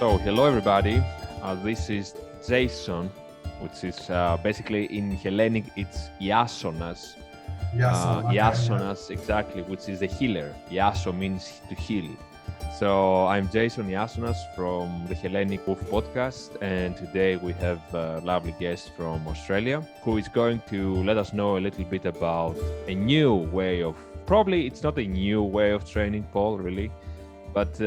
So, hello everybody. This is Jason, which is basically in Hellenic, it's Iasonas. Iasonas, exactly, which is the healer. Iaso means to heal. So, I'm Jason Iasonas from the Hellenic Wolf podcast, and today we have a lovely guest from Australia who is going to let us know a little bit about a new way of, probably it's not a new way of training, Paul, really, but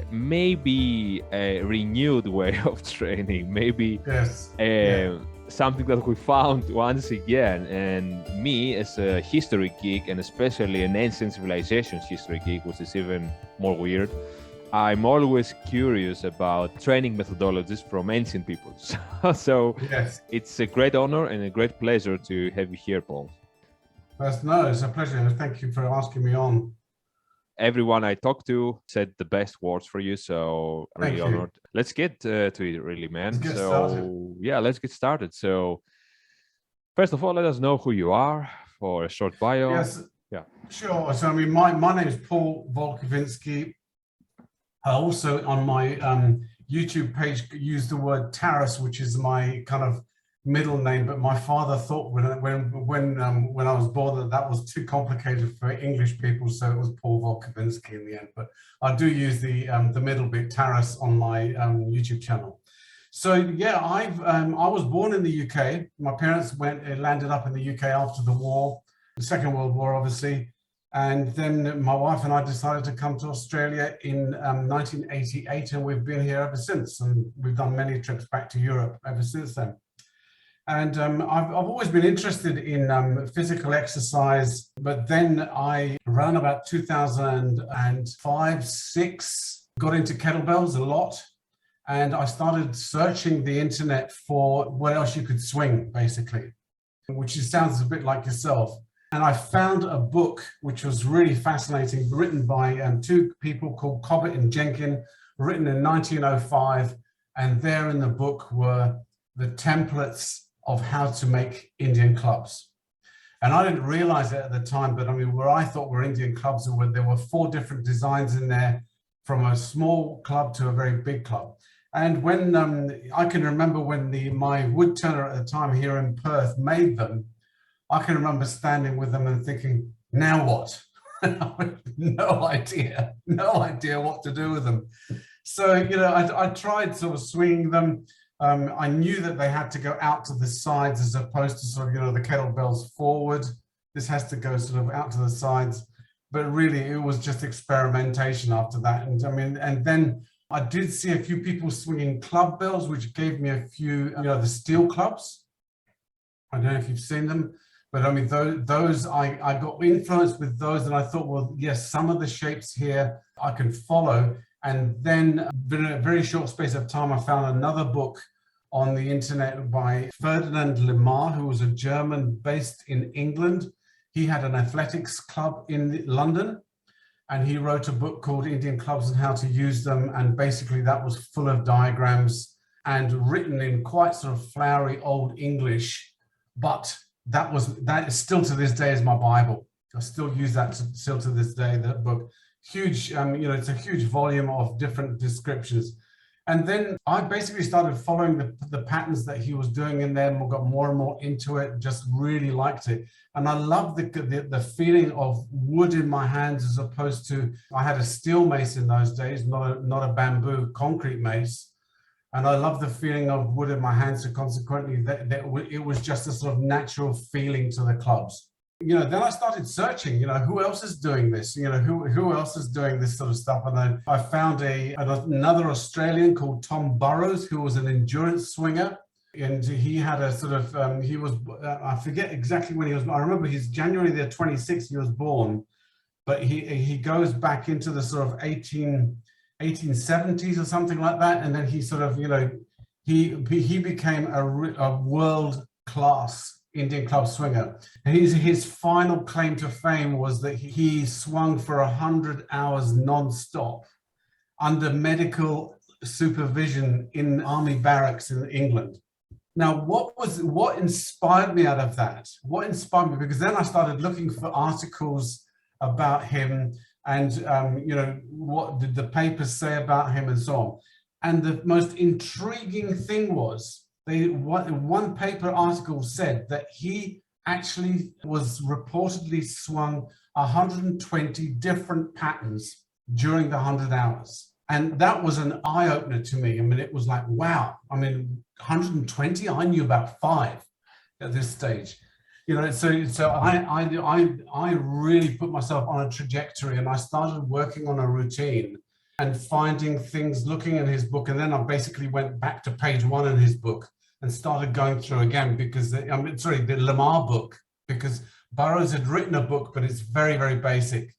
maybe a renewed way of training, maybe something that we found once again. And me, as a history geek, and especially an ancient civilizations history geek, which is even more weird, I'm always curious about training methodologies from ancient peoples. So it's a great honor and a great pleasure to have you here, Paul. No, it's a pleasure. Thank you for asking me on. Everyone I talked to said the best words for you, so really honored. Let's get to it, really, man. Let's get started. Let's get started. So, first of all, let us know who you are for a short bio. Yes, sure. So, I mean, my name is Paul Wolkowinski. I also, on my YouTube page, use the word Taras, which is my kind of middle name, but my father thought when I was born that was too complicated for English people, so it was Paul Wolkowinski in the end. But I do use the middle bit, Taras, on my YouTube channel. So yeah, I was born in the UK. My parents landed up in the UK after the war, the Second World War, obviously, and then my wife and I decided to come to Australia in 1988, and we've been here ever since. And we've done many trips back to Europe ever since then. And I've always been interested in physical exercise, but then around about 2005-06, got into kettlebells a lot. And I started searching the internet for what else you could swing, basically, which sounds a bit like yourself. And I found a book which was really fascinating, written by two people called Cobbett and Jenkin, written in 1905. And there in the book were the templates of how to make Indian clubs. And I didn't realize it at the time, but I mean, where I thought were Indian clubs, there were 4 different designs in there, from a small club to a very big club. And when I can remember when my wood turner at the time here in Perth made them, I can remember standing with them and thinking, now what? no idea what to do with them. So, you know, I tried sort of swinging them. I knew that they had to go out to the sides as opposed to sort of, you know, the kettlebells forward. This has to go sort of out to the sides. But really, it was just experimentation after that. And I mean, and then I did see a few people swinging club bells, which gave me a few, you know, the steel clubs. I don't know if you've seen them, but I mean, those I got influenced with those, and I thought, well, yes, some of the shapes here I can follow. And then in a very short space of time, I found another book on the internet by Ferdinand Lemar, who was a German based in England. He had an athletics club in London, and he wrote a book called Indian Clubs and How to Use Them. And basically that was full of diagrams and written in quite sort of flowery old English. But that is still to this day is my Bible. I still use that still to this day, that book. Huge, you know, it's a huge volume of different descriptions. And then I basically started following the patterns that he was doing in there, and got more and more into it, just really liked it. And I love the feeling of wood in my hands, as opposed to, I had a steel mace in those days, not a bamboo concrete mace. And I love the feeling of wood in my hands, so consequently that it was just a sort of natural feeling to the clubs. You know, then I started searching, you know, who else is doing this? You know, who else is doing this sort of stuff? And then I found another Australian called Tom Burrows, who was an endurance swinger. And he had a sort of, he was, I forget exactly when he was, I remember he's January the 26th, he was born, but he goes back into the sort of 1870s or something like that. And then he sort of, you know, he became a world class Indian club swinger. And his final claim to fame was that he swung for 100 hours non-stop under medical supervision in army barracks in England. Now, what inspired me out of that? What inspired me? Because then I started looking for articles about him and, you know, what did the papers say about him and so on. And the most intriguing thing was, one paper article said that he actually was reportedly swung 120 different patterns during the 100 hours. And that was an eye-opener to me. I mean, it was like, wow. I mean, 120, I knew about 5 at this stage. You know, so I really put myself on a trajectory, and I started working on a routine and finding things, looking in his book. And then I basically went back to page 1 in his book and started going through again, because the Lamar book, because Burroughs had written a book, but it's very, very basic.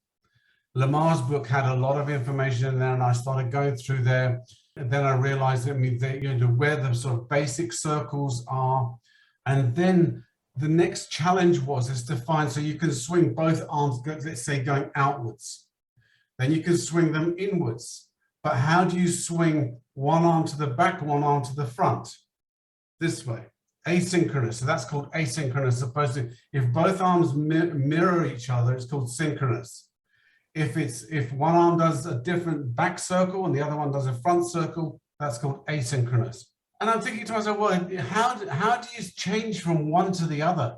Lamar's book had a lot of information in there, and I started going through there. And then I realized, I mean, where the sort of basic circles are. And then the next challenge is to find, so you can swing both arms, let's say going outwards. Then you can swing them inwards. But how do you swing one arm to the back, one arm to the front? This way, asynchronous. So that's called asynchronous. Opposed to, if both arms mirror each other, it's called synchronous. If one arm does a different back circle and the other one does a front circle, that's called asynchronous. And I'm thinking to myself, well, how do you change from one to the other?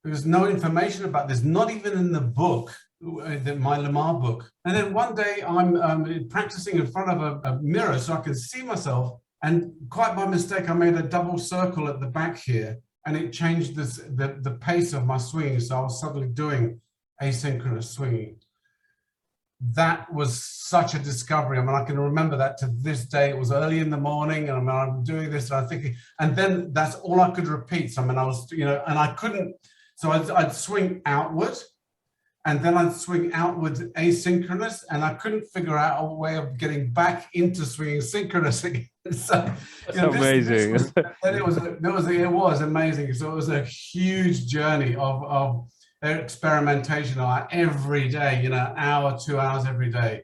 There's no information about this, not even in the book, my Lamar book. And then one day I'm practicing in front of a mirror so I can see myself. And quite by mistake, I made a double circle at the back here, and it changed the pace of my swinging. So I was suddenly doing asynchronous swinging. That was such a discovery. I mean, I can remember that to this day. It was early in the morning, and I'm doing this, and I'm thinking, and then that's all I could repeat. So, I mean, I was, and I couldn't, so I'd swing outward, and then I'd swing outward asynchronous, and I couldn't figure out a way of getting back into swinging synchronous again. So, that's amazing. It was amazing. So it was a huge journey of experimentation every day, hour, 2 hours every day,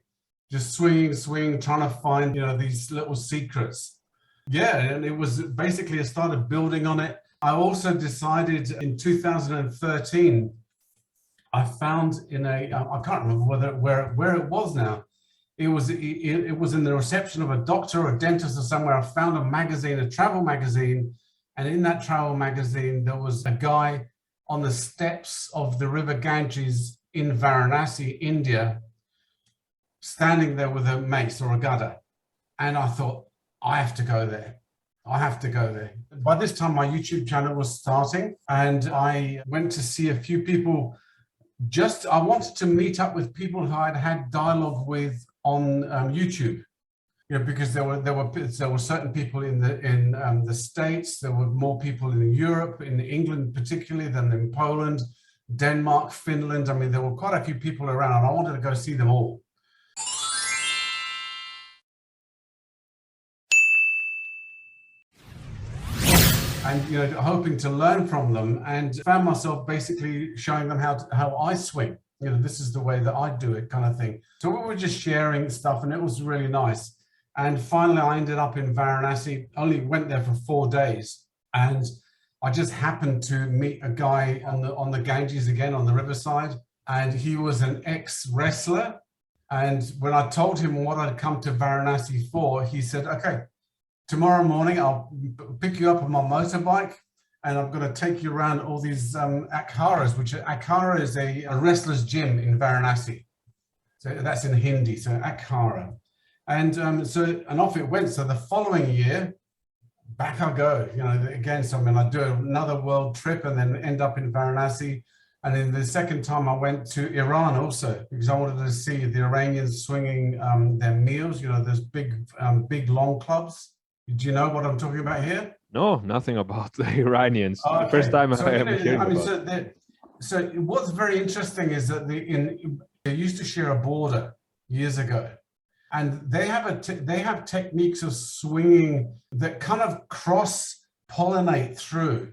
just swinging, trying to find, these little secrets. Yeah, and it was basically, I started building on it. I also decided in 2013, I found I can't remember where it was now. It was in the reception of a doctor or a dentist or somewhere. I found a magazine, a travel magazine, and in that travel magazine, there was a guy on the steps of the river Ganges in Varanasi, India, standing there with a mace or a gada. And I thought, I have to go there. I have to go there. By this time, my YouTube channel was starting, and I went to see a few people. I wanted to meet up with people who I'd had dialogue with on YouTube. Because there were certain people in the States, there were more people in Europe, in England particularly, than in Poland, Denmark, Finland. I mean, there were quite a few people around, and I wanted to go see them all. And hoping to learn from them, and found myself basically showing them how I swing. This is the way that I do it, kind of thing. So we were just sharing stuff, and it was really nice. And finally, I ended up in Varanasi, only went there for 4 days. And I just happened to meet a guy on the Ganges again, on the riverside. And he was an ex-wrestler. And when I told him what I'd come to Varanasi for, he said, okay, tomorrow morning, I'll pick you up on my motorbike, and I'm going to take you around all these akharas, akhara is a wrestler's gym in Varanasi. So that's in Hindi, so akhara. And and off it went. So the following year, back I go, again. So I do another world trip and then end up in Varanasi. And then the second time I went to Iran also, because I wanted to see the Iranians swinging their meals, those big long clubs. Do you know what I'm talking about here? No, nothing about the Iranians. Oh, okay. The first time I'm hearing about it. So what's very interesting is that they used to share a border years ago. And they have techniques of swinging that kind of cross-pollinate through.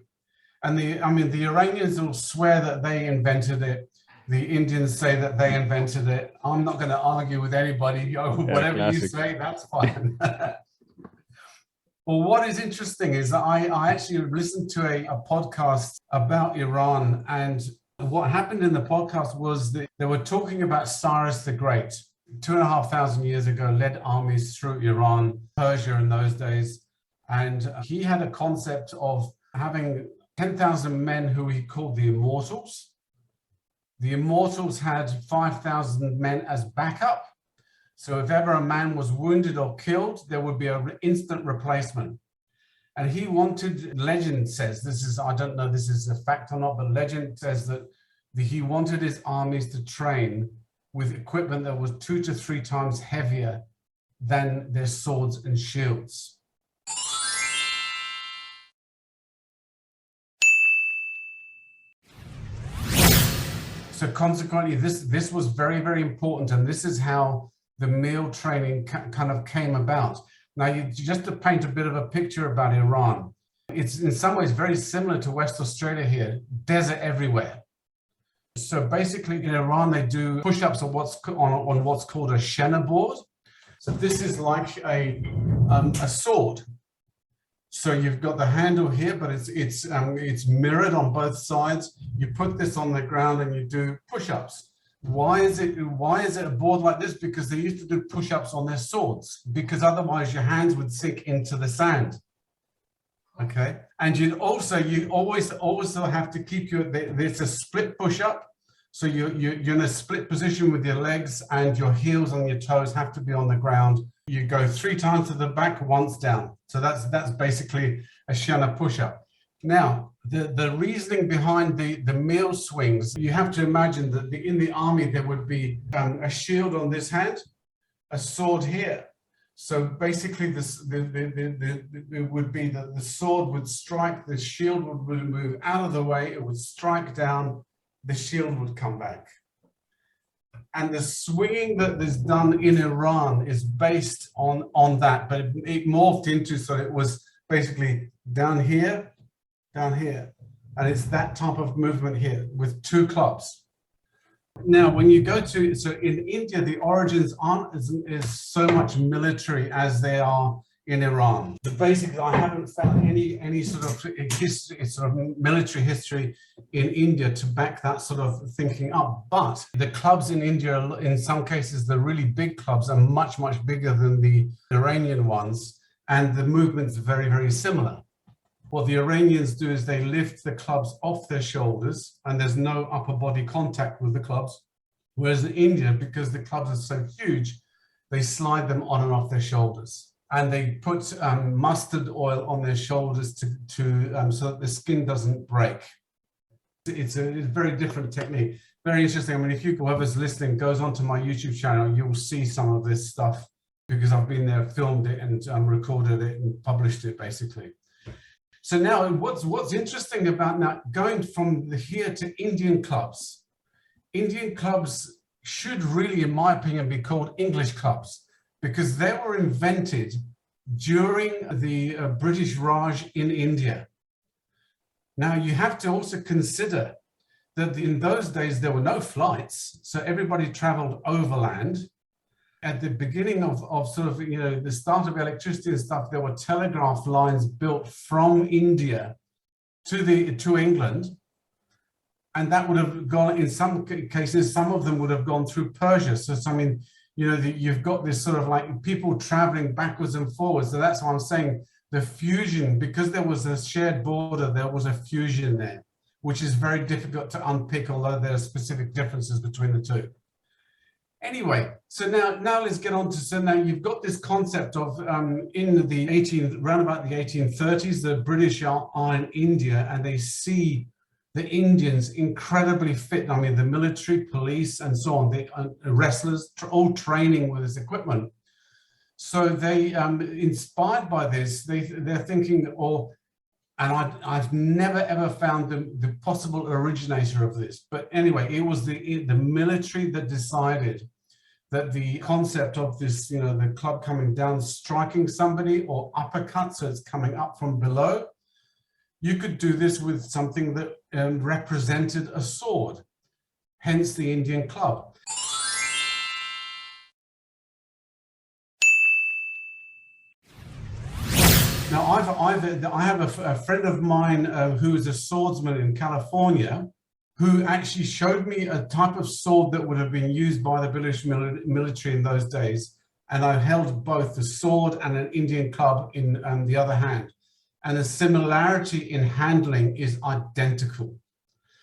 And the Iranians will swear that they invented it. The Indians say that they invented it. I'm not going to argue with anybody. Whatever you say, that's fine. Well, what is interesting is that I actually listened to a podcast about Iran. And what happened in the podcast was that they were talking about Cyrus the Great. 2,500 years ago, led armies through Iran, Persia in those days. And he had a concept of having 10,000 men who he called the Immortals. The Immortals had 5,000 men as backup. So if ever a man was wounded or killed, there would be an instant replacement. And he wanted, legend says, this is, I don't know this is a fact or not, but legend says that he wanted his armies to train with equipment that was 2 to 3 times heavier than their swords and shields. So consequently, this was very, very important. And this is how the meal training kind of came about. Now, just to paint a bit of a picture about Iran, it's in some ways very similar to West Australia here, desert everywhere. So basically in Iran, they do push-ups on what's called a shena board. So this is like a sword. So you've got the handle here, but it's mirrored on both sides. You put this on the ground and you do push-ups. Why is it a board like this? Because they used to do push-ups on their swords, because otherwise your hands would sink into the sand. Okay, and you always have to keep there's a split push-up. So you're in a split position with your legs, and your heels and your toes have to be on the ground. You go 3 times to the back, once down. So that's basically a shena push-up. Now, the reasoning behind the meal swings, you have to imagine that in the army, there would be a shield on this hand, a sword here. So basically, it would be that the sword would strike, the shield would move out of the way, it would strike down, the shield would come back. And the swinging that is done in Iran is based on that, but it morphed into, so it was basically down here, and it's that type of movement here with 2 clubs. Now, when you go to, so in India, the origins aren't as so much military as they are in Iran. Basically, I haven't found any sort of history, sort of military history in India to back that sort of thinking up. But the clubs in India, in some cases, the really big clubs are much, much bigger than the Iranian ones. And the movement's very, very similar. What the Iranians do is they lift the clubs off their shoulders and there's no upper body contact with the clubs. Whereas in India, because the clubs are so huge, they slide them on and off their shoulders. And they put mustard oil on their shoulders so that the skin doesn't break. It's a very different technique. Very interesting. I mean, if whoever's listening goes onto my YouTube channel, you'll see some of this stuff because I've been there, filmed it and recorded it and published it basically. So now what's interesting about now going from here to Indian clubs should really, in my opinion, be called English clubs because they were invented during the British Raj in India. Now you have to also consider that in those days there were no flights, so everybody traveled overland. At the beginning of sort of, the start of electricity and stuff, there were telegraph lines built from India to England. And that would have gone, in some cases, some of them would have gone through Persia. So, I mean, you've got this sort of like people traveling backwards and forwards. So that's why I'm saying the fusion, because there was a shared border, there was a fusion there, which is very difficult to unpick, although there are specific differences between the two. Anyway, so now let's get on to, so now you've got this concept of in the around about the 1830s, the British are in India and they see the Indians incredibly fit. I mean, the military, police, and so on, the wrestlers, all training with this equipment. So they, inspired by this, they're thinking, and I've never ever found the possible originator of this. But anyway, it was the military that decided that the concept of this, the club coming down, striking somebody, or uppercut, so it's coming up from below. You could do this with something that represented a sword, hence the Indian club. Now, I have a friend of mine who is a swordsman in California, who actually showed me a type of sword that would have been used by the British military in those days. And I held both the sword and an Indian club in the other hand. And the similarity in handling is identical.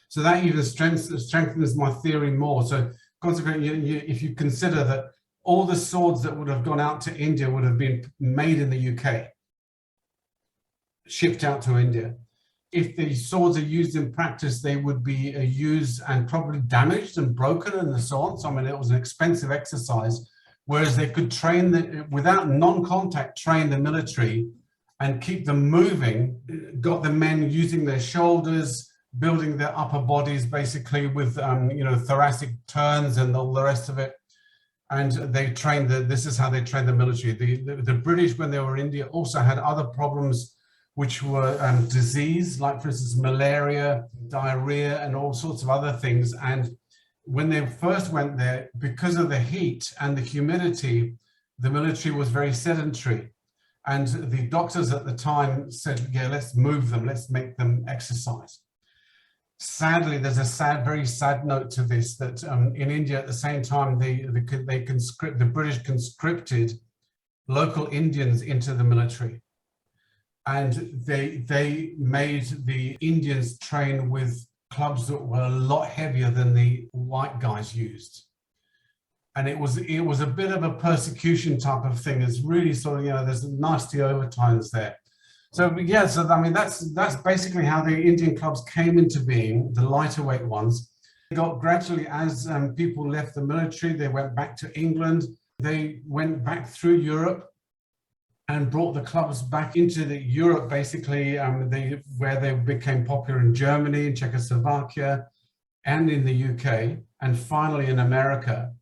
So that even strengthens my theory more. So consequently, if you consider that all the swords that would have gone out to India would have been made in the UK, shipped out to India. If the swords are used in practice, they would be used and probably damaged and broken and so on. So, I mean, it was an expensive exercise, whereas they could train, without non-contact, train the military and keep them moving, got the men using their shoulders, building their upper bodies, basically with, thoracic turns and all the rest of it. And they trained, this is how they trained the military. The British, when they were in India, also had other problems which were disease, like for instance, malaria, diarrhea, and all sorts of other things. And when they first went there, because of the heat and the humidity, the military was very sedentary. And the doctors at the time said, yeah, let's move them, let's make them exercise. Sadly, there's a very sad note to this, that in India at the same time, the British conscripted local Indians into the military. And they made the Indians train with clubs that were a lot heavier than the white guys used. And it was a bit of a persecution type of thing. It's really sort of, there's nasty overtones there. So yeah, so I mean, that's basically how the Indian clubs came into being, the lighter weight ones. They got gradually, as people left the military, they went back to England. They went back through Europe and brought the clubs back into Europe, basically, where they became popular in Germany, in Czechoslovakia, and in the UK, and finally in America,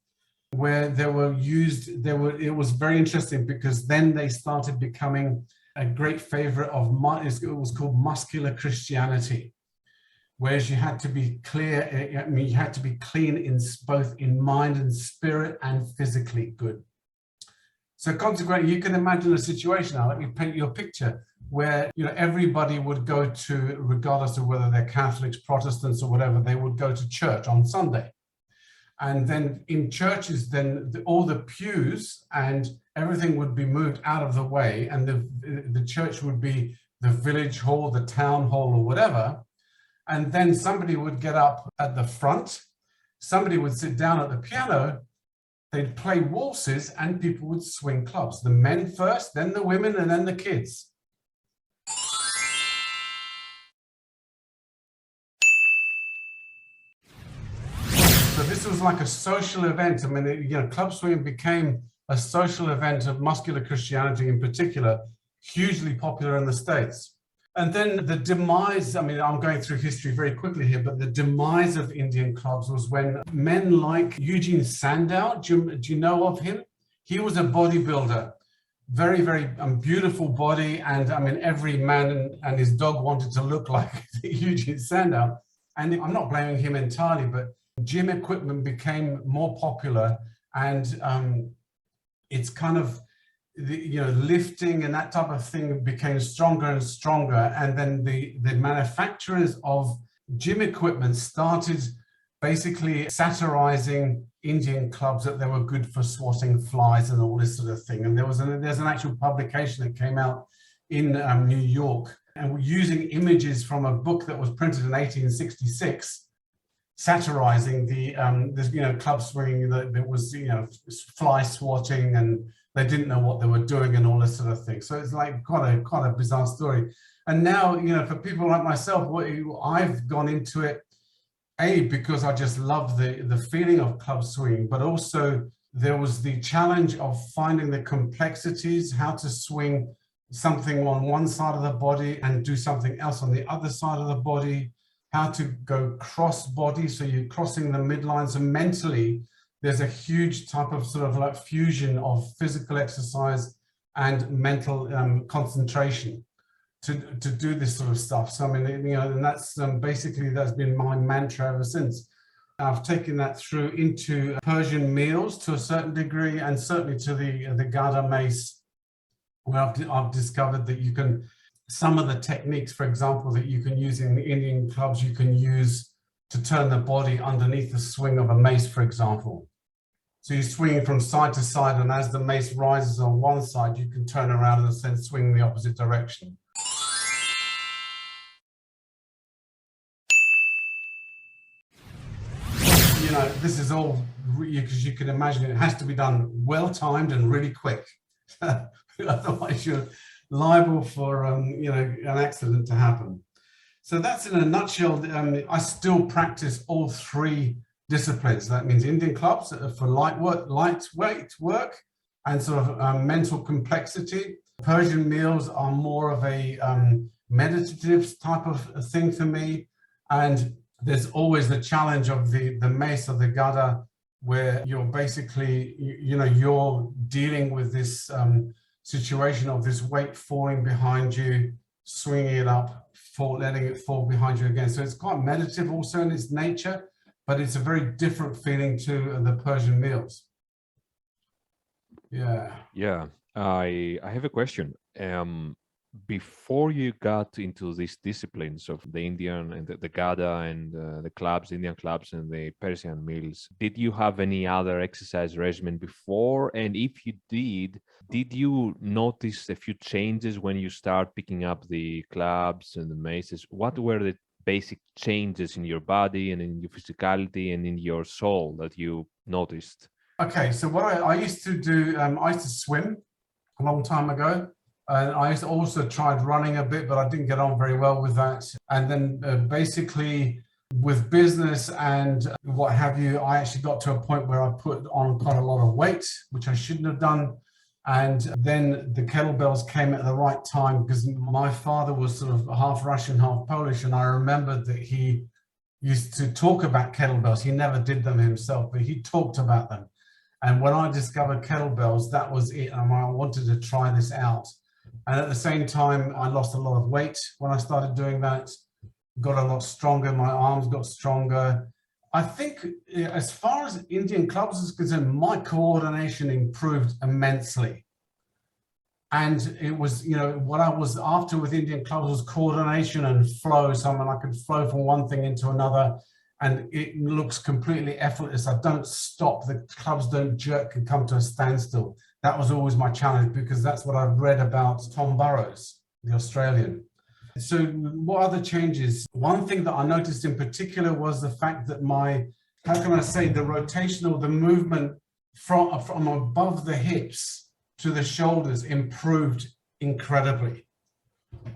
where they were used. It was very interesting because then they started becoming a great favorite of, it was called muscular Christianity, whereas you had to be clear, I mean, you had to be clean both in mind and spirit and physically good. So consequently, you can imagine a situation, now let me paint you a picture, where everybody would go to, regardless of whether they're Catholics, Protestants or whatever, they would go to church on Sunday. And then in churches, then all the pews and everything would be moved out of the way, and the church would be the village hall, the town hall or whatever. And then somebody would get up at the front, somebody would sit down at the piano, they'd play waltzes, and people would swing clubs. The men first, then the women, and then the kids. So this was like a social event. I mean, club swinging became a social event of muscular Christianity in particular, hugely popular in the States. And then the demise, I mean, I'm going through history very quickly here, but the demise of Indian clubs was when men like Eugene Sandow, do you know of him? He was a bodybuilder, very, very beautiful body. And I mean, every man and his dog wanted to look like Eugene Sandow. And I'm not blaming him entirely, but gym equipment became more popular, and it's kind of, lifting and that type of thing became stronger and stronger. And then the manufacturers of gym equipment started basically satirizing Indian clubs, that they were good for swatting flies and all this sort of thing. And there's an actual publication that came out in New York, and using images from a book that was printed in 1866, satirizing the club swinging, that was fly swatting, and they didn't know what they were doing and all this sort of thing. So it's like quite a bizarre story. And now, for people like myself, I've gone into it, because I just love the feeling of club swinging, but also there was the challenge of finding the complexities, how to swing something on one side of the body and do something else on the other side of the body, how to go cross body, so you're crossing the midlines, and mentally, there's a huge type of sort of like fusion of physical exercise and mental concentration to do this sort of stuff. So I mean, and that's basically, that's been my mantra ever since. I've taken that through into Persian Meals to a certain degree, and certainly to the Gada Mace, where I've discovered that you can, some of the techniques, for example, that you can use in Indian clubs, you can use to turn the body underneath the swing of a mace, for example. So you're swinging from side to side, and as the mace rises on one side, you can turn around and then swing in the opposite direction. You know, this is all, because you can imagine it has to be done well-timed and really quick. Otherwise, you're liable for, you know, an accident to happen. So that's in a nutshell. I still practice all three disciplines. That means Indian clubs for lightweight work and sort of mental complexity. Persian meals are more of a meditative type of thing for me. And there's always the challenge of the mace or the gada, where you're basically, you know, you're dealing with this situation of this weight falling behind you, swinging it up, letting it fall behind you again. So it's quite meditative also in its nature, but it's a very different feeling to the Persian meals. Yeah. Yeah. I have a question. Before you got into these disciplines of the Indian and the Gada and the clubs, Indian clubs and the Persian meals, did you have any other exercise regimen before? And if you did you notice a few changes when you start picking up the clubs and the maces? What were the basic changes in your body and in your physicality and in your soul that you noticed? Okay, so what I used to do, I used to swim a long time ago. And I also tried running a bit, but I didn't get on very well with that. And then basically with business and what have you, I actually got to a point where I put on quite a lot of weight, which I shouldn't have done. And then the kettlebells came at the right time, because my father was sort of half Russian, half Polish. And I remembered that he used to talk about kettlebells. He never did them himself, but he talked about them. And when I discovered kettlebells, that was it. And I wanted to try this out. And at the same time, I lost a lot of weight when I started doing that, got a lot stronger, my arms got stronger. I think as far as Indian clubs is concerned, my coordination improved immensely. And it was, you know, what I was after with Indian clubs was coordination and flow. So I could flow from one thing into another, and it looks completely effortless. I don't stop, the clubs don't jerk and come to a standstill. That was always my challenge, because that's what I've read about Tom Burrows, the Australian. So what other changes? One thing that I noticed in particular was the fact that how can I say, the rotational, the movement from above the hips to the shoulders improved incredibly.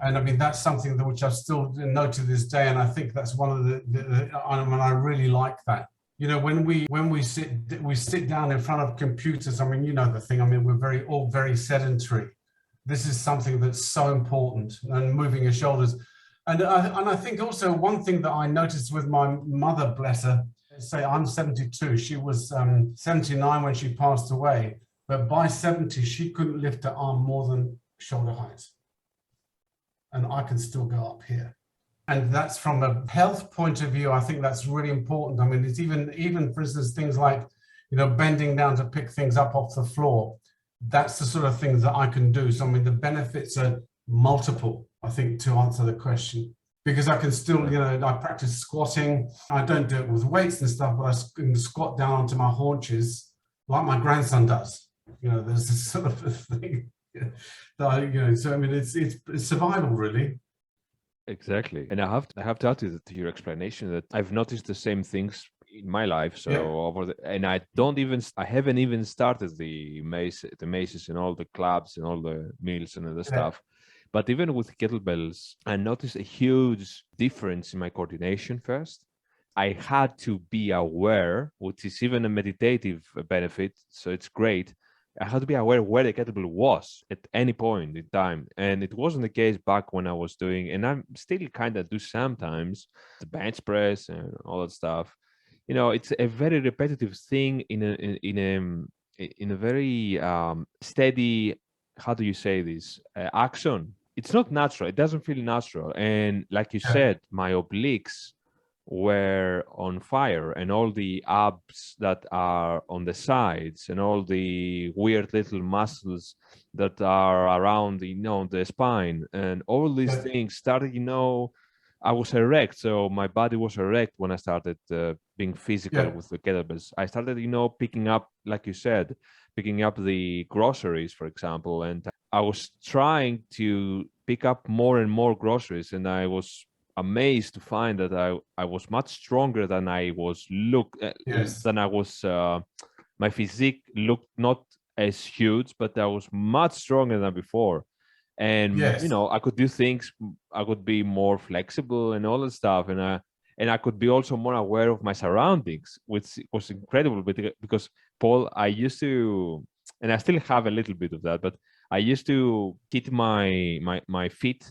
And I mean, that's something which I still know to this day. And I think that's one of I really like that. You know, when we sit down in front of computers, I mean, you know the thing, I mean, we're all very sedentary. This is something that's so important, and moving your shoulders. And I think also one thing that I noticed with my mother, bless her, say I'm 72, she was 79 when she passed away, but by 70, she couldn't lift her arm more than shoulder height. And I can still go up here. And that's from a health point of view, I think that's really important. I mean, it's even for instance, things like, you know, bending down to pick things up off the floor. That's the sort of things that I can do. So, I mean, the benefits are multiple, I think, to answer the question. Because I can still, you know, I practice squatting. I don't do it with weights and stuff, but I can squat down onto my haunches like my grandson does. You know, there's this sort of thing that you know, so I mean, it's survival, really. Exactly. And I have to add to your explanation that I've noticed the same things in my life. So and I haven't even started the maces and all the clubs and all the meals and the stuff. But even with kettlebells, I noticed a huge difference in my coordination first. I had to be aware, which is even a meditative benefit. So it's great. I had to be aware where the kettlebell was at any point in time. And it wasn't the case back when I was doing, and I'm still kind of do sometimes, the bench press and all that stuff. You know, it's a very repetitive thing in a very steady, how do you say this, action. It's not natural. It doesn't feel natural. And like you said, my obliques were on fire, and all the abs that are on the sides and all the weird little muscles that are around the spine and all these things started, I was erect, so my body was erect when I started being physical with the kettlebells. I started, picking up, like you said, picking up the groceries, for example, and I was trying to pick up more and more groceries, and I was amazed to find that I was much stronger than I was my physique looked not as huge, but I was much stronger than before. And I could do things, I could be more flexible and all that stuff, and I could be also more aware of my surroundings, which was incredible. Because Paul, I used to, and I still have a little bit of that, but I used to hit my feet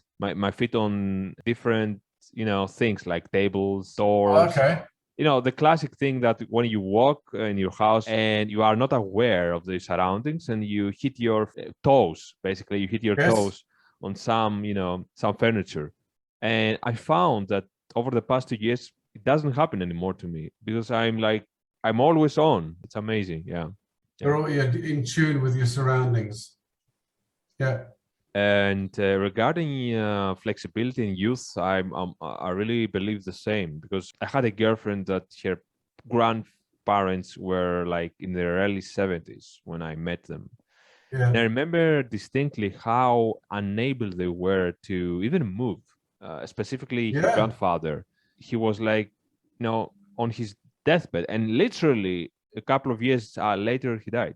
on different things like tables, doors. Okay. The classic thing that when you walk in your house and you are not aware of the surroundings and you hit your toes, basically you hit your toes on some furniture. And I found that over the past 2 years, it doesn't happen anymore to me because I'm always on. It's amazing. Yeah. You're in tune with your surroundings. Yeah. And regarding flexibility in youth, I really believe the same, because I had a girlfriend that her grandparents were like in their early 70s when I met them. Yeah. And I remember distinctly how unable they were to even move, specifically her grandfather. He was like, on his deathbed, and literally a couple of years later, he died.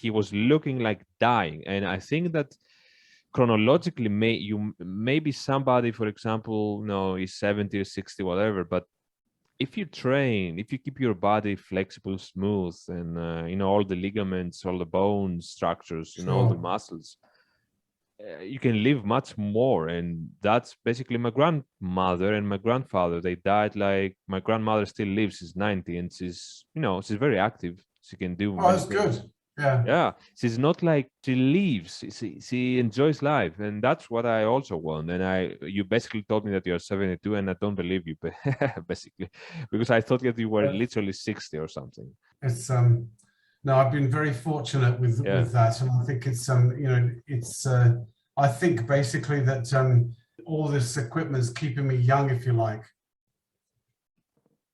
He was looking like dying. And I think that chronologically, maybe somebody, for example, is 70 or 60, whatever, but if you keep your body flexible, smooth, and all the ligaments, all the bone structures, all the muscles, you can live much more. And that's basically my grandmother and my grandfather. They died like, my grandmother still lives, she's 90, and she's very active. She can do that's good. Yeah, she's not like she leaves. She enjoys life, and that's what I also want. And you basically told me that you're 72, and I don't believe you, basically, because I thought that you were literally 60 or something. It's no, I've been very fortunate with that, and I think it's I think basically that all this equipment is keeping me young, if you like.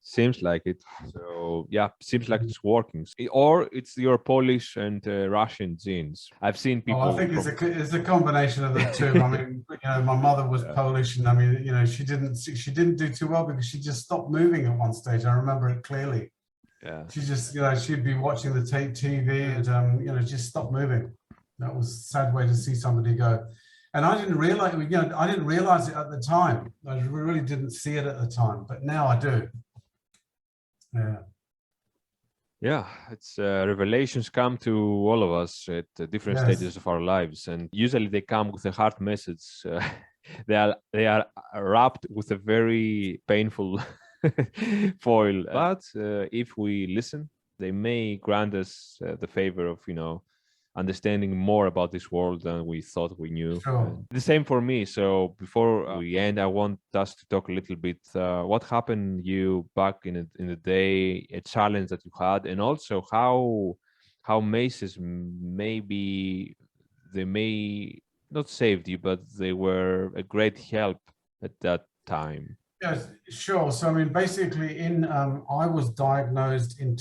Seems like it. So yeah, seems like it's working. Or it's your Polish and Russian genes. I've seen people. I think it's a combination of the two. I mean, my mother was Polish, and I mean, she didn't do too well because she just stopped moving at one stage. I remember it clearly. Yeah. She just, she'd be watching the TV and just stop moving. That was a sad way to see somebody go. And I didn't realize, I didn't realize it at the time. I really didn't see it at the time, but now I do. Yeah, it's revelations come to all of us at different stages of our lives, and usually they come with a hard message. They are wrapped with a very painful foil, but if we listen, they may grant us the favor of understanding more about this world than we thought we knew. The same for me. So before we end, I want us to talk a little bit what happened you back in the day, a challenge that you had, and also how Maces maybe they may not saved you, but they were a great help at that time. Yes, sure. So I mean, basically, I was diagnosed in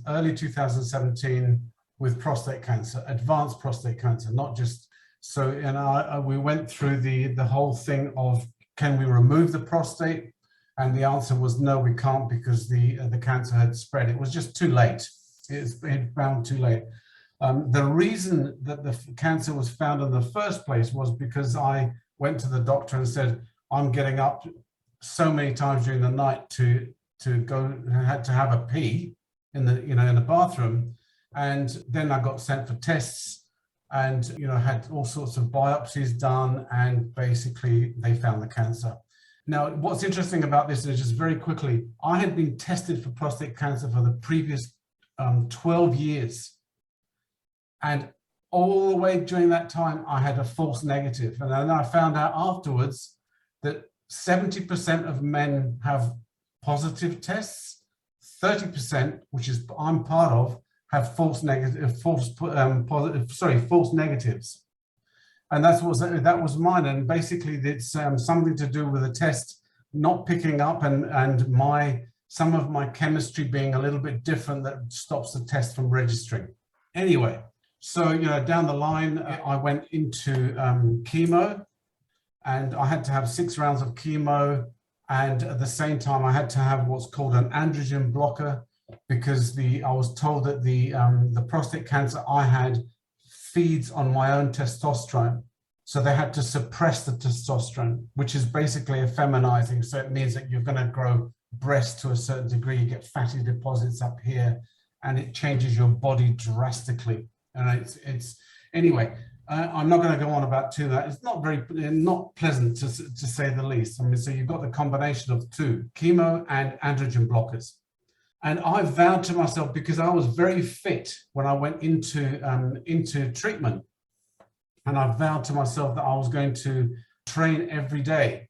early 2017 with prostate cancer, advanced prostate cancer, not just so. And we went through the whole thing of, can we remove the prostate? And the answer was no, we can't, because the cancer had spread. It was just too late. It found too late. The reason that the cancer was found in the first place was because I went to the doctor and said, I'm getting up so many times during the night to go, had to have a pee in the bathroom. And then I got sent for tests and, had all sorts of biopsies done, and basically they found the cancer. Now, what's interesting about this is, just very quickly, I had been tested for prostate cancer for the previous 12 years. And all the way during that time, I had a false negative. And then I found out afterwards that 70% of men have positive tests, 30%, which is I'm part of, have false negatives. And that was mine. And basically, it's something to do with a test not picking up, and some of my chemistry being a little bit different that stops the test from registering. Anyway, so, down the line, I went into chemo, and I had to have 6 rounds of chemo. And at the same time, I had to have what's called an androgen blocker, because I was told that the prostate cancer I had feeds on my own testosterone. So they had to suppress the testosterone, which is basically effeminizing. So it means that you're going to grow breasts to a certain degree. You get fatty deposits up here, and it changes your body drastically. And anyway, I'm not going to go on about that. It's not pleasant to say the least. I mean, so you've got the combination of 2, chemo and androgen blockers. And I vowed to myself, because I was very fit when I went into treatment, and I vowed to myself that I was going to train every day.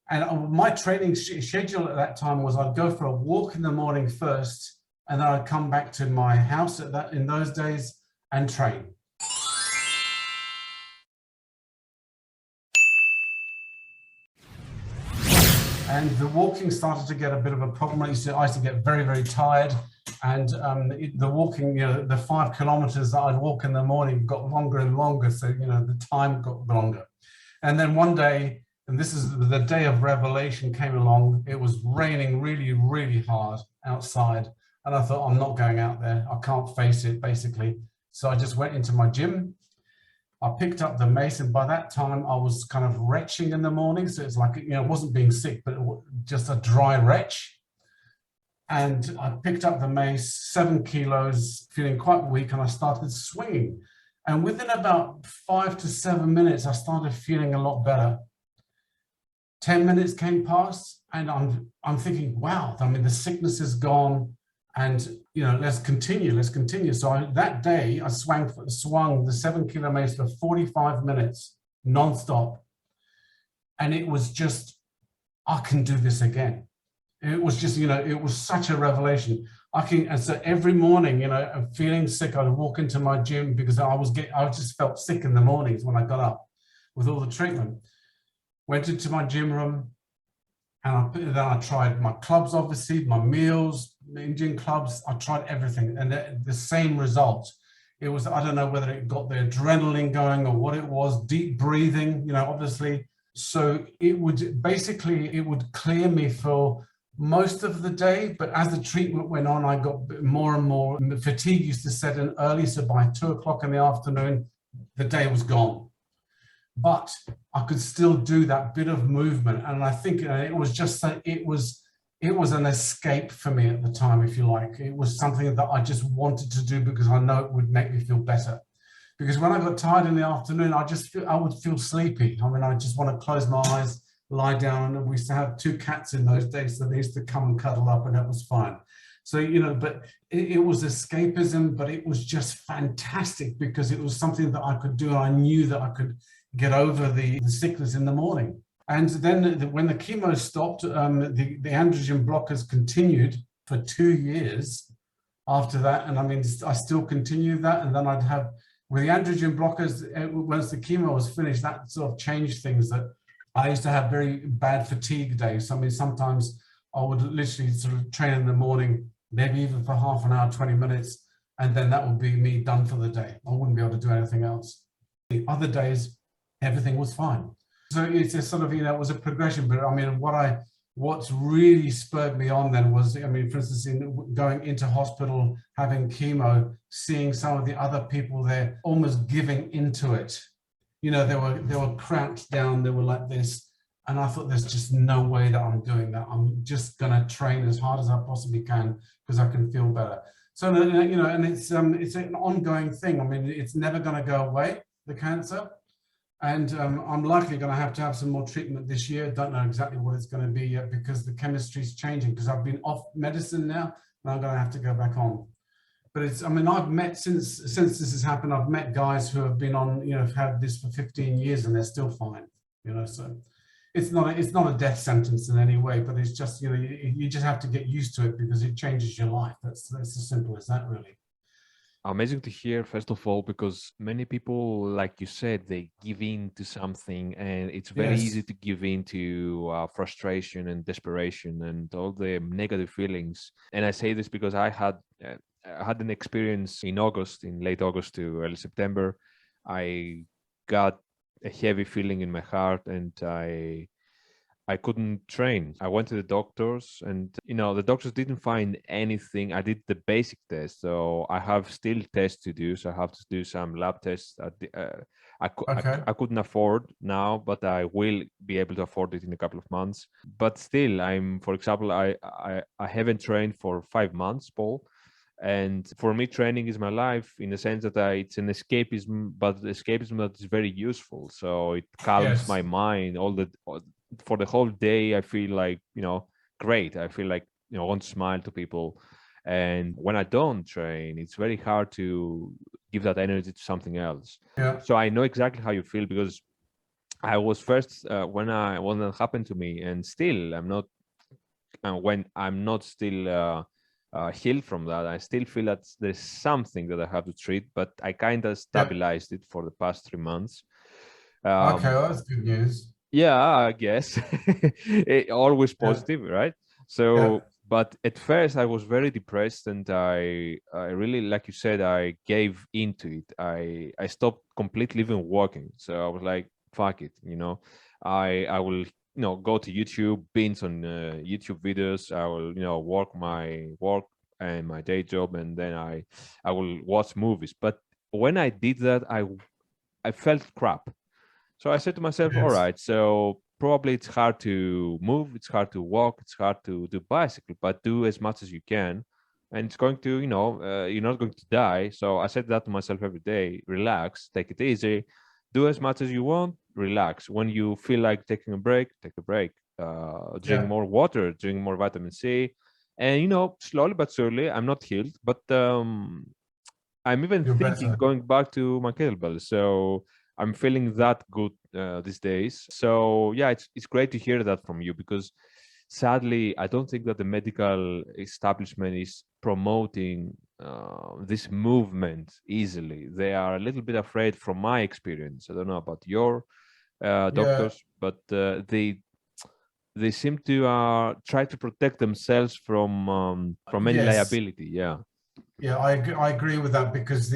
And my training schedule at that time was I'd go for a walk in the morning first, and then I'd come back to my house in those days and train. And the walking started to get a bit of a problem. I used to get very, very tired. And the walking, the 5 kilometers that I'd walk in the morning got longer and longer. So, the time got longer. And then one day, and this is the day of revelation came along, it was raining really, really hard outside. And I thought, I'm not going out there. I can't face it, basically. So I just went into my gym. I picked up the mace, and by that time I was kind of retching in the morning. So it's like, it wasn't being sick, but just a dry retch. And I picked up the mace, 7 kilos, feeling quite weak, and I started swinging. And within about 5 to 7 minutes, I started feeling a lot better. 10 minutes came past, and I'm thinking, wow, I mean, the sickness is gone, and let's continue. So that day, I swung the 7 kilo mace for 45 minutes, nonstop, and it was just, I can do this again. It was just, it was such a revelation. And so every morning, I'm feeling sick, I'd walk into my gym, because I just felt sick in the mornings when I got up with all the treatment. Went into my gym room, and then I tried my clubs, obviously, my meals, Indian clubs. I tried everything, and the same result. It was, I don't know whether it got the adrenaline going or what it was, deep breathing, obviously. So it would clear me for most of the day, but as the treatment went on, I got more and more. And the fatigue used to set in early, so by 2 o'clock in the afternoon, the day was gone. But I could still do that bit of movement, and I think it was just that it was an escape for me at the time, if you like. It was something that I just wanted to do because I know it would make me feel better. Because when I got tired in the afternoon, I would feel sleepy. I mean, I just want to close my eyes, lie down. And we used to have 2 cats in those days, so they used to come and cuddle up, and that was fine. So, but it was escapism, but it was just fantastic because it was something that I could do. And I knew that I could get over the sickness in the morning. And then when the chemo stopped, the androgen blockers continued for 2 years after that. And I mean, I still continued that. And then I'd have, with the androgen blockers, once the chemo was finished, that sort of changed things. That I used to have very bad fatigue days. I mean, sometimes I would literally sort of train in the morning, maybe even for half an hour, 20 minutes, and then that would be me done for the day. I wouldn't be able to do anything else. The other days, everything was fine. So it's a sort of, it was a progression. But I mean, what's really spurred me on then was, I mean, for instance, in going into hospital, having chemo, seeing some of the other people there almost giving into it. They were cramped down, they were like this. And I thought, there's just no way that I'm doing that. I'm just gonna train as hard as I possibly can because I can feel better. So, and it's an ongoing thing. I mean, it's never gonna go away, the cancer. And I'm likely going to have some more treatment this year. Don't know exactly what it's going to be yet because the chemistry is changing, because I've been off medicine now and I'm going to have to go back on. But I've met, since this has happened, I've met guys who have been on, have had this for 15 years and they're still fine, so it's not a death sentence in any way, but it's just, you just have to get used to it because it changes your life. That's as simple as that, really. amazing to hear, first of all, because many people, like you said, they give in to something, and it's very easy to give in to frustration and desperation and all the negative feelings. And I say this because I had an experience in late August to early September. I got a heavy feeling in my heart, and I couldn't train. I went to the doctors, and the doctors didn't find anything. I did the basic test, so I have still tests to do. So I have to do some lab tests. I couldn't afford now, but I will be able to afford it in a couple of months. But still, for example, I haven't trained for 5 months, Paul. And for me, training is my life in the sense that it's an escapism, but the escapism that is very useful. So it calms my mind for the whole day. I feel like, great. I feel like, I want to smile to people. And when I don't train, it's very hard to give that energy to something else. Yeah. So I know exactly how you feel, because I was first when that happened to me, and still when I'm not still healed from that, I still feel that there's something that I have to treat, but I kind of stabilized it for the past 3 months. Okay, well, that's good news. Yeah, I guess. Always positive, right? So, but at first I was very depressed, and I really, like you said, I gave into it. I stopped completely even walking. So I was like, fuck it, I will, go to YouTube, binge on YouTube videos. I will, work my work and my day job, and then I will watch movies. But when I did that, I felt crap. So I said to myself, all right, so probably it's hard to move, it's hard to walk, it's hard to do bicycle, but do as much as you can. And it's going to, you're not going to die. So I said that to myself every day: relax, take it easy, do as much as you want, relax. When you feel like taking a break, take a break. Drink more water, drink more vitamin C. And, slowly but surely, I'm not healed, but I'm even thinking going back to my kettlebell. So I'm feeling that good these days. So yeah, it's great to hear that from you, because sadly, I don't think that the medical establishment is promoting this movement easily. They are a little bit afraid, from my experience. I don't know about your doctors, but they seem to try to protect themselves from any liability. Yeah, I agree with that, because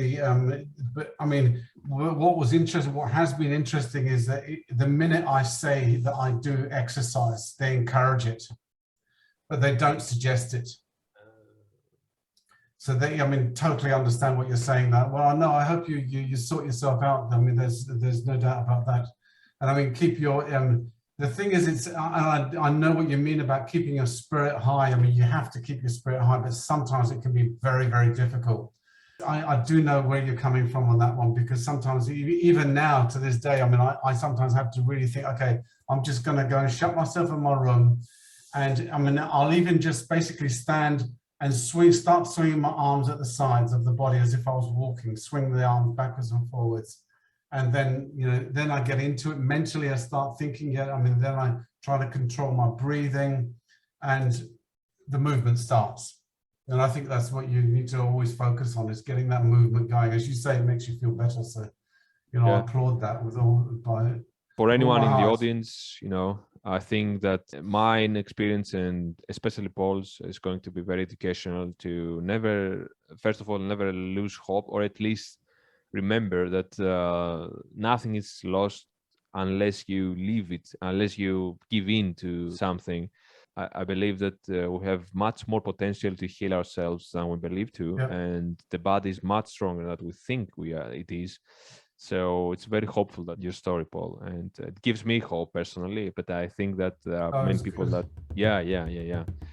but I mean, what has been interesting is that the minute I say that I do exercise, they encourage it, but they don't suggest it. So I mean, totally understand what you're saying. That, well, I know. I hope you sort yourself out. I mean, there's no doubt about that. And I mean, keep your the thing is, I know what you mean about keeping your spirit high. I mean, you have to keep your spirit high, but sometimes it can be very, very difficult. I do know where you're coming from on that one, because sometimes, even now to this day, I mean, I sometimes have to really think, okay, I'm just going to go and shut myself in my room. And I mean, I'll even just basically stand and start swinging my arms at the sides of the body as if I was walking, swing the arms backwards and forwards. And then, then I get into it mentally. I start thinking, then I try to control my breathing, and the movement starts. And I think that's what you need to always focus on, is getting that movement going. As you say, it makes you feel better. So, I applaud that for anyone in the audience, I think that mine experience, and especially Paul's, is going to be very educational to never lose hope, or at least remember that nothing is lost unless you leave it, unless you give in to something. I believe that we have much more potential to heal ourselves than we believe to, and the body is much stronger than we think it is. So it's very hopeful, that your story, Paul, and it gives me hope personally. But I think that there are many people that,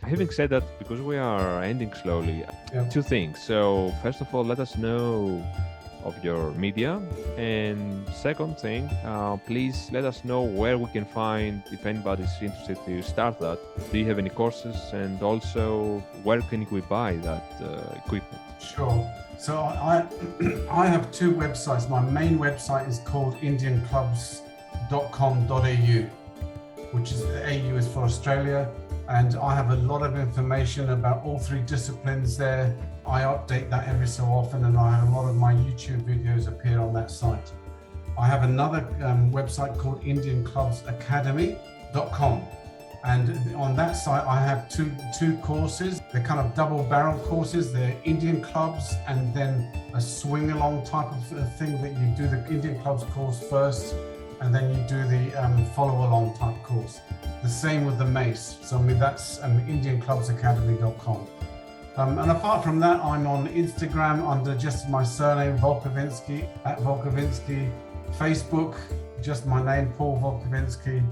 Having said that, because we are ending slowly, two things. So first of all, let us know of your media, and second thing, please let us know where we can find, if anybody's interested to start that. Do you have any courses, and also where can we buy that equipment? Sure. So I have two websites. My main website is called indianclubs.com.au, which is, the AU is for Australia, And I have a lot of information about all three disciplines there. I update that every so often, and I have a lot of my YouTube videos appear on that site. I have another website called indianclubsacademy.com. And on that site, I have two courses. They're kind of double-barrel courses. They're Indian clubs and then a swing-along type of thing that you do the Indian clubs course first, and then you do the follow-along type course. The same with the Mace. So I mean, that's indianclubsacademy.com. And apart from that, I'm on Instagram under just my surname, Wolkowinski, @Wolkowinski. Facebook, just my name, Paul Wolkowinski.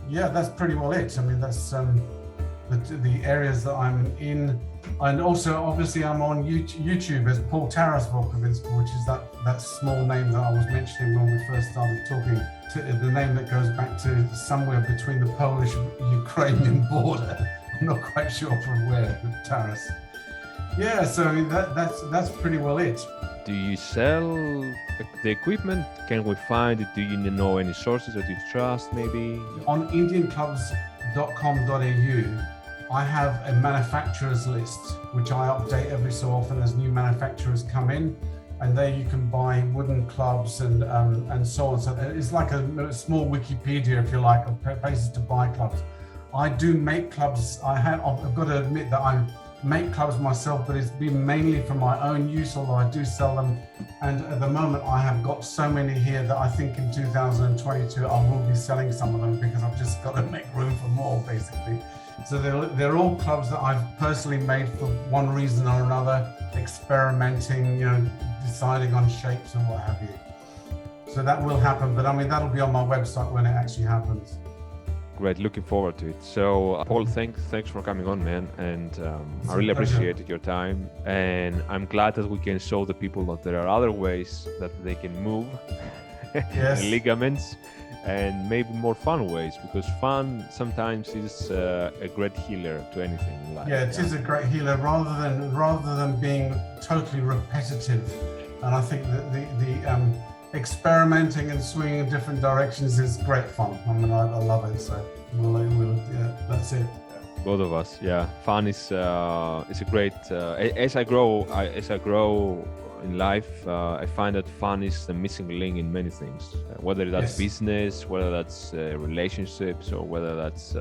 Yeah, that's pretty well it. I mean, that's the areas that I'm in. And also, obviously, I'm on YouTube as Paul Taras Wolkowinski, which is that small name that I was mentioning when we first started talking. The name that goes back to somewhere between the Polish-Ukrainian border. I'm not quite sure from where, but Taras. Yeah, so I mean, that's pretty well it. Do you sell the equipment? Can we find it? Do you know any sources that you trust, maybe? On indianclubs.com.au, I have a manufacturers list, which I update every so often as new manufacturers come in. And there you can buy wooden clubs and so on. So it's like a small Wikipedia, if you like, of places to buy clubs. I do make clubs. I've got to admit that I make clubs myself, but it's been mainly for my own use, although I do sell them. And at the moment, I have got so many here that I think in 2022, I will be selling some of them because I've just got to make room for more, basically. So they're all clubs that I've personally made for one reason or another, experimenting, deciding on shapes and what have you. So that will happen, but I mean, that'll be on my website when it actually happens. Great, looking forward to it. So, Paul, thanks for coming on, man, and I really appreciated your time. And I'm glad that we can show the people that there are other ways that they can move ligaments, and maybe more fun ways, because fun sometimes is a great healer to anything in life. Yeah, it is a great healer rather than being totally repetitive. And I think that the experimenting and swinging in different directions is great fun. I mean, I love it. So that's it. Both of us, yeah. Fun is a great. As I grow in life, I find that fun is the missing link in many things. Whether that's business, whether that's relationships, or whether that's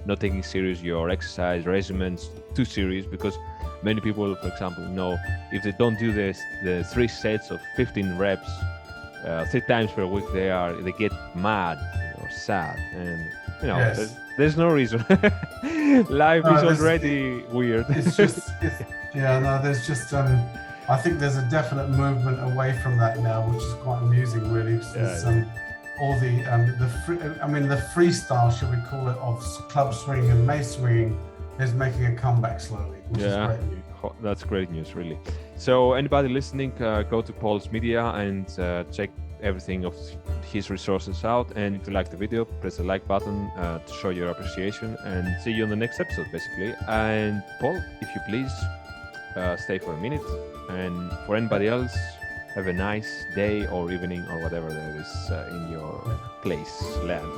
not taking serious your exercise regimens too serious. Because many people, for example, know if they don't do the 3 sets of 15 reps 3 times per week, they get mad or sad, and there's no reason. Life is already weird. There's just I think there's a definite movement away from that now, which is quite amusing, really. All the freestyle, should we call it, of club swinging and mace swinging is making a comeback slowly, which is great news. That's great news, really. So anybody listening, go to Paul's media and check everything of his resources out. And if you like the video, press the like button to show your appreciation, and see you on the next episode, basically. And Paul, if you please, stay for a minute. And for anybody else, have a nice day or evening or whatever there is in your place, land.